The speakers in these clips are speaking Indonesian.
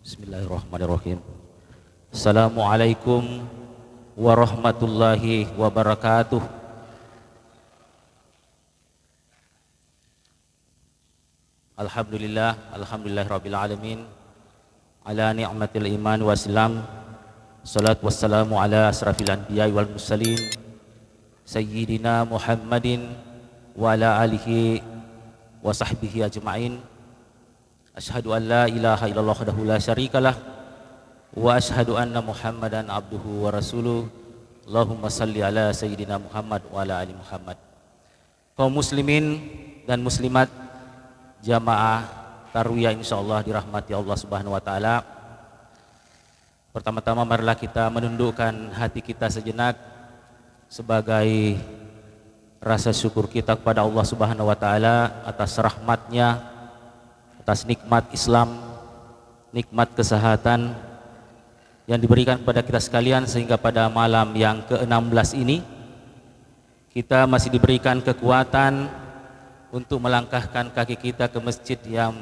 Bismillahirrahmanirrahim. Assalamualaikum warahmatullahi wabarakatuh. Alhamdulillahirabbil alamin. Ala ni'matil iman wa islam. Salatu wassalamu ala asrafil anbiya'i wal mursalin sayyidina Muhammadin wa ala alihi wa sahbihi ajma'in. Asyhadu an la ilaha illallah wahdahu la syarikalah wa asyhadu anna Muhammadan abduhu wa rasuluh. Allahumma salli ala sayyidina Muhammad wa ala ali Muhammad. Kaum muslimin dan muslimat jamaah tarwiyah insyaallah dirahmati Allah Subhanahu wa taala. Pertama-tama marilah kita menundukkan hati kita sejenak sebagai rasa syukur kita kepada Allah Subhanahu wa taala atas rahmatnya, atas nikmat Islam, nikmat kesehatan yang diberikan kepada kita sekalian, sehingga pada malam yang ke-16 ini kita masih diberikan kekuatan untuk melangkahkan kaki kita ke masjid yang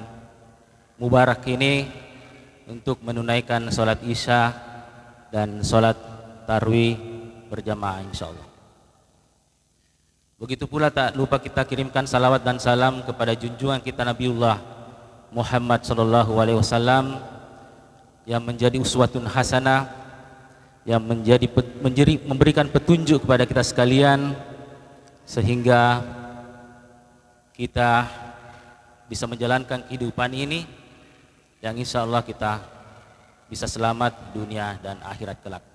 mubarak ini untuk menunaikan sholat isya dan sholat tarwih berjamaah insyaallah. Begitu pula tak lupa kita kirimkan salawat dan salam kepada junjungan kita Nabiullah Muhammad sallallahu alaihi wasallam yang menjadi uswatun hasanah, yang memberikan petunjuk kepada kita sekalian sehingga kita bisa menjalankan kehidupan ini yang insyaallah kita bisa selamat dunia dan akhirat kelak.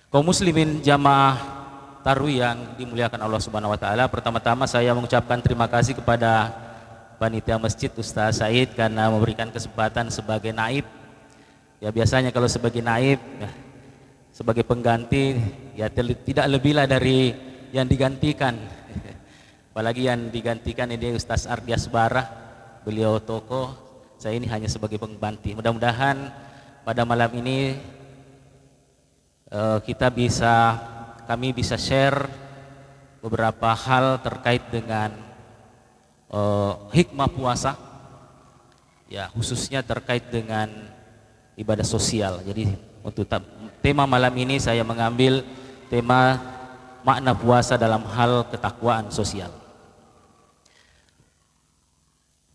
Kaum muslimin jamaah tarwiyah yang dimuliakan Allah Subhanahu wa taala, pertama-tama saya mengucapkan terima kasih kepada panitia masjid Ustaz Said karena memberikan kesempatan sebagai naib. Ya biasanya kalau sebagai naib ya, sebagai pengganti ya tidak lebihlah dari yang digantikan. Apalagi yang digantikan ini Ustaz Ardias Barah, beliau tokoh, saya ini hanya sebagai pengganti. Mudah-mudahan pada malam ini kami bisa share beberapa hal terkait dengan hikmah puasa, ya khususnya terkait dengan ibadah sosial. Jadi untuk tema malam ini saya mengambil tema makna puasa dalam hal ketakwaan sosial.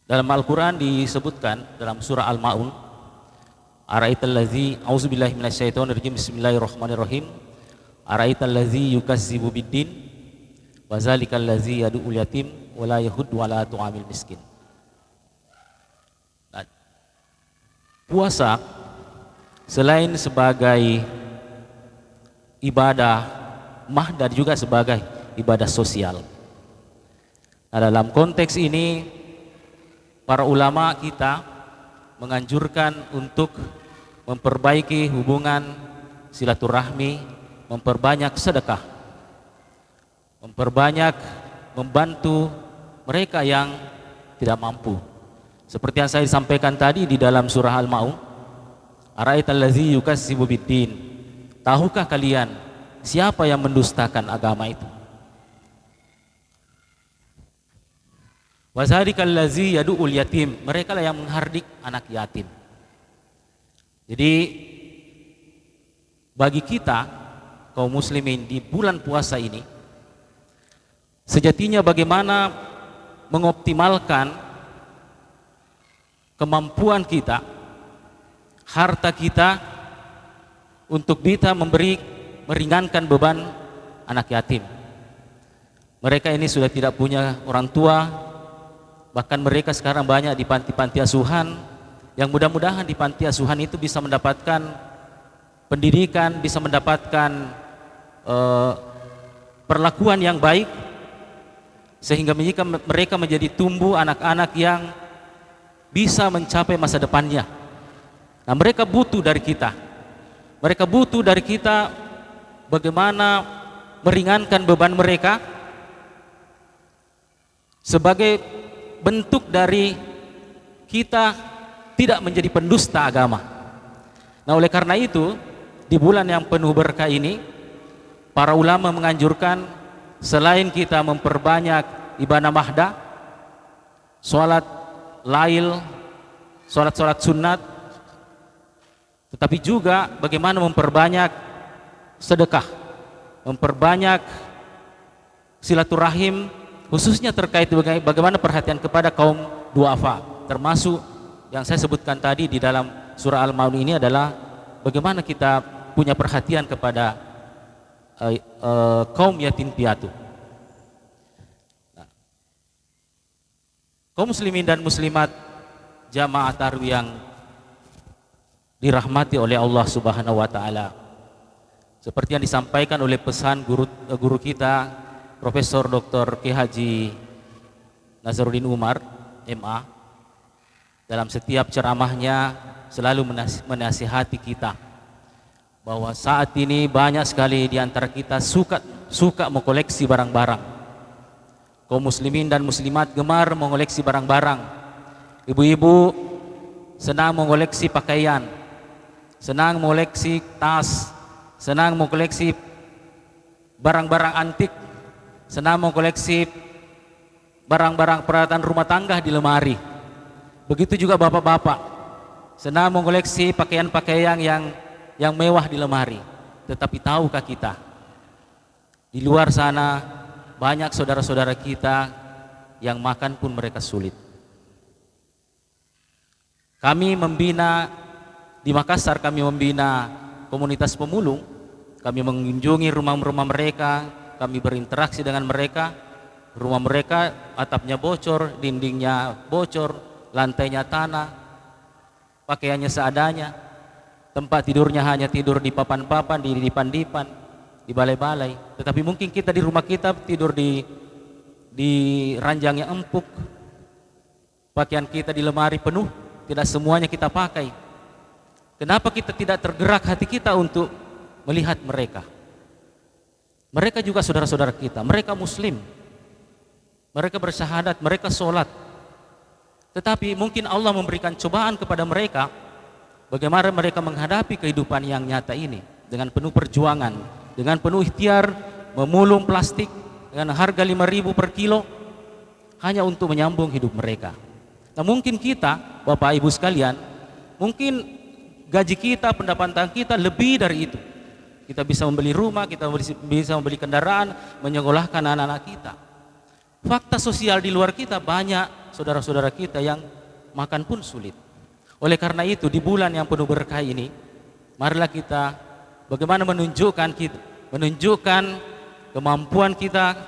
Dalam Al-Quran disebutkan dalam surah Al-Ma'un, Ara'aital ladzi a'udzubillahi minasyaitonirrajim, bismillahirrahmanirrahim, Ara'aital ladzi yukazzibu biddin wa zalikal ladzi yad'ul yatim wala yahud wala tu'amil miskin. Nah, puasa selain sebagai ibadah mahdah juga sebagai ibadah sosial. Nah, dalam konteks ini para ulama kita menganjurkan untuk memperbaiki hubungan silaturahmi, memperbanyak sedekah, memperbanyak membantu mereka yang tidak mampu. Seperti yang saya sampaikan tadi di dalam surah Al-Ma'un, Ara'aital ladzi yukazzibu biddin, tahukah kalian siapa yang mendustakan agama itu? Wa zalikal ladzi yad'ul yatim, mereka lah yang menghardik anak yatim. Jadi bagi kita kaum muslimin di bulan puasa ini, sejatinya bagaimana mengoptimalkan kemampuan kita, harta kita untuk bisa meringankan beban anak yatim. Mereka ini sudah tidak punya orang tua, bahkan mereka sekarang banyak di panti-panti asuhan, yang mudah-mudahan di panti asuhan itu bisa mendapatkan pendidikan, bisa mendapatkan perlakuan yang baik, sehingga mereka menjadi tumbuh anak-anak yang bisa mencapai masa depannya. Nah, mereka butuh dari kita. Mereka butuh dari kita bagaimana meringankan beban mereka sebagai bentuk dari kita tidak menjadi pendusta agama. Nah, oleh karena itu di bulan yang penuh berkah ini para ulama menganjurkan selain kita memperbanyak ibadah mahdah, sholat lail, sholat sunat, tetapi juga bagaimana memperbanyak sedekah, memperbanyak silaturahim, khususnya terkait bagaimana perhatian kepada kaum duafa, termasuk yang saya sebutkan tadi di dalam surah Al-Maun ini adalah bagaimana kita punya perhatian kepada kaum yatim piatu. Nah, kaum muslimin dan muslimat jamaah tarawih yang dirahmati oleh Allah Subhanahu wa taala. Seperti yang disampaikan oleh pesan guru kita Profesor Dr. K. Haji Nazaruddin Umar MA, dalam setiap ceramahnya selalu menasihati kita bahwa saat ini banyak sekali di antara kita suka mengkoleksi barang-barang. Kaum muslimin dan muslimat gemar mengoleksi barang-barang. Ibu-ibu senang mengoleksi pakaian, senang mengoleksi tas, senang mengkoleksi barang-barang antik, senang mengkoleksi barang-barang peralatan rumah tangga di lemari. Begitu juga bapak-bapak senang mengkoleksi pakaian-pakaian yang mewah di lemari. Tetapi tahukah kita, di luar sana banyak saudara-saudara kita yang makan pun mereka sulit. Kami membina di Makassar, kami membina komunitas pemulung. Kami mengunjungi rumah-rumah mereka, kami berinteraksi dengan mereka. Rumah mereka atapnya bocor, dindingnya bocor, lantainya tanah, pakaiannya seadanya, tempat tidurnya hanya tidur di papan-papan, di dipan-dipan, di balai-balai. Tetapi mungkin kita di rumah kita tidur di ranjang yang empuk, pakaian kita di lemari penuh, tidak semuanya kita pakai. Kenapa kita tidak tergerak hati kita untuk melihat mereka? Mereka juga saudara-saudara kita, mereka muslim, mereka bersyahadat, mereka sholat. Tetapi mungkin Allah memberikan cobaan kepada mereka, bagaimana mereka menghadapi kehidupan yang nyata ini dengan penuh perjuangan, dengan penuh ikhtiar, memulung plastik dengan harga 5.000 per kilo hanya untuk menyambung hidup mereka. Nah, mungkin kita, Bapak Ibu sekalian, mungkin gaji kita, pendapatan kita lebih dari itu. Kita bisa membeli rumah, kita bisa membeli kendaraan, menyekolahkan anak-anak kita. Fakta sosial di luar kita banyak saudara-saudara kita yang makan pun sulit. Oleh karena itu di bulan yang penuh berkah ini, marilah kita bagaimana menunjukkan kemampuan kita,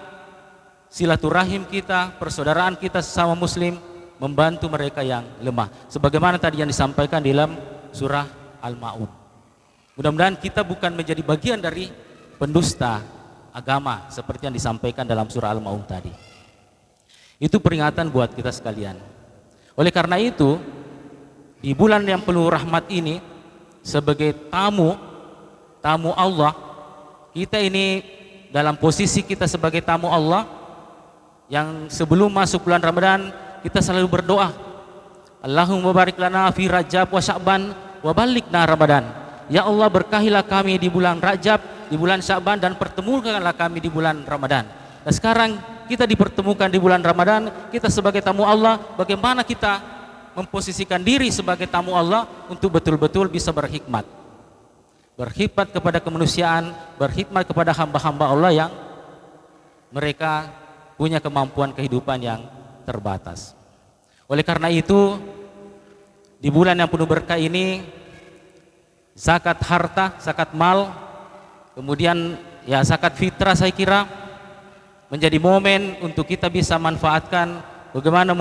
silaturahim kita, persaudaraan kita sesama muslim, membantu mereka yang lemah. Sebagaimana tadi yang disampaikan di dalam surah Al-Maun. Mudah-mudahan kita bukan menjadi bagian dari pendusta agama seperti yang disampaikan dalam surah Al-Maun tadi. Itu peringatan buat kita sekalian. Oleh karena itu, di bulan yang penuh rahmat ini, sebagai tamu Allah, kita ini dalam posisi kita sebagai tamu Allah, yang sebelum masuk bulan Ramadan kita selalu berdoa, Allahumma barik lana fi Rajab wa Sya'ban wa balikna Ramadan. Ya Allah, berkahilah kami di bulan Rajab, di bulan Sya'ban, dan pertemukanlah kami di bulan Ramadan. Nah, sekarang kita dipertemukan di bulan Ramadan, kita sebagai tamu Allah, bagaimana kita memposisikan diri sebagai tamu Allah untuk betul-betul bisa berhikmat kepada kemanusiaan, berkhidmat kepada hamba-hamba Allah yang mereka punya kemampuan kehidupan yang terbatas. Oleh karena itu, di bulan yang penuh berkah ini, zakat harta, zakat mal, kemudian ya zakat fitrah, saya kira menjadi momen untuk kita bisa manfaatkan bagaimana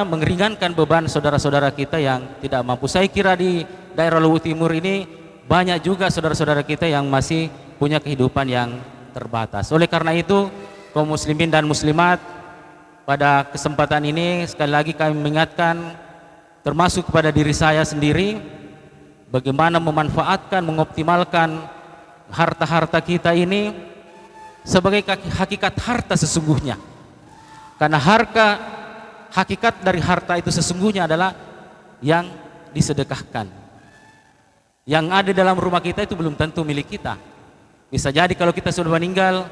mengeringankan beban saudara-saudara kita yang tidak mampu. Saya kira di daerah Luwu Timur ini banyak juga saudara-saudara kita yang masih punya kehidupan yang terbatas. Oleh karena itu, kaum muslimin dan muslimat, pada kesempatan ini sekali lagi kami mengingatkan, termasuk kepada diri saya sendiri, bagaimana memanfaatkan, mengoptimalkan harta-harta kita ini sebagai hakikat harta sesungguhnya. Karena hakikat dari harta itu sesungguhnya adalah yang disedekahkan. Yang ada dalam rumah kita itu belum tentu milik kita. Bisa jadi kalau kita sudah meninggal,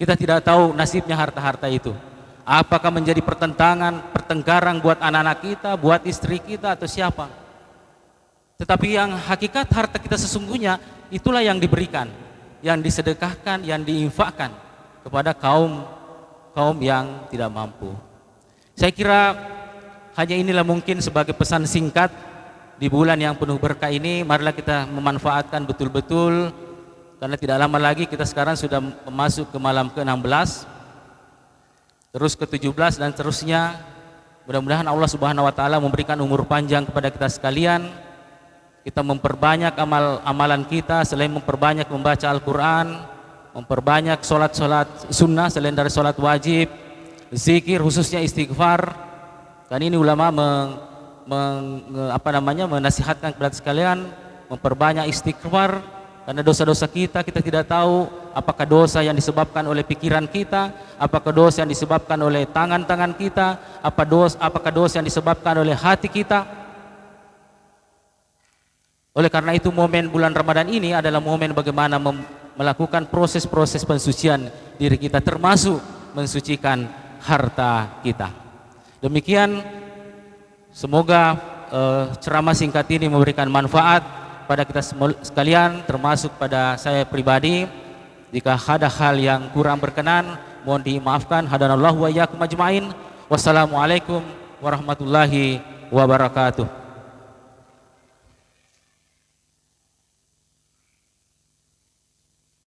kita tidak tahu nasibnya harta-harta itu. Apakah menjadi pertengkaran buat anak-anak kita, buat istri kita, atau siapa? Tetapi yang hakikat harta kita sesungguhnya itulah yang diberikan, yang disedekahkan, yang diinfakkan kepada kaum yang tidak mampu. Saya kira hanya inilah mungkin sebagai pesan singkat di bulan yang penuh berkah ini. Marilah kita memanfaatkan betul-betul, karena tidak lama lagi kita sekarang sudah masuk ke malam ke-16, terus ke-17 dan terusnya. Mudah-mudahan Allah Subhanahu wa taala memberikan umur panjang kepada kita sekalian. Kita memperbanyak amalan kita, selain memperbanyak membaca Al-Quran, memperbanyak sholat sunnah selain dari sholat wajib, zikir khususnya istighfar. Dan ini ulama menasihatkan kepada sekalian memperbanyak istighfar, karena dosa-dosa kita tidak tahu apakah dosa yang disebabkan oleh pikiran kita, apakah dosa yang disebabkan oleh tangan-tangan kita, apakah dosa yang disebabkan oleh hati kita. Oleh karena itu momen bulan Ramadan ini adalah momen bagaimana melakukan proses-proses pensucian diri kita, termasuk mensucikan harta kita. Demikian, semoga ceramah singkat ini memberikan manfaat pada kita sekalian, termasuk pada saya pribadi. Jika ada hal yang kurang berkenan, mohon dimaafkan. Hadanallahu wa iyyakum ajmain. Wassalamualaikum warahmatullahi wabarakatuh.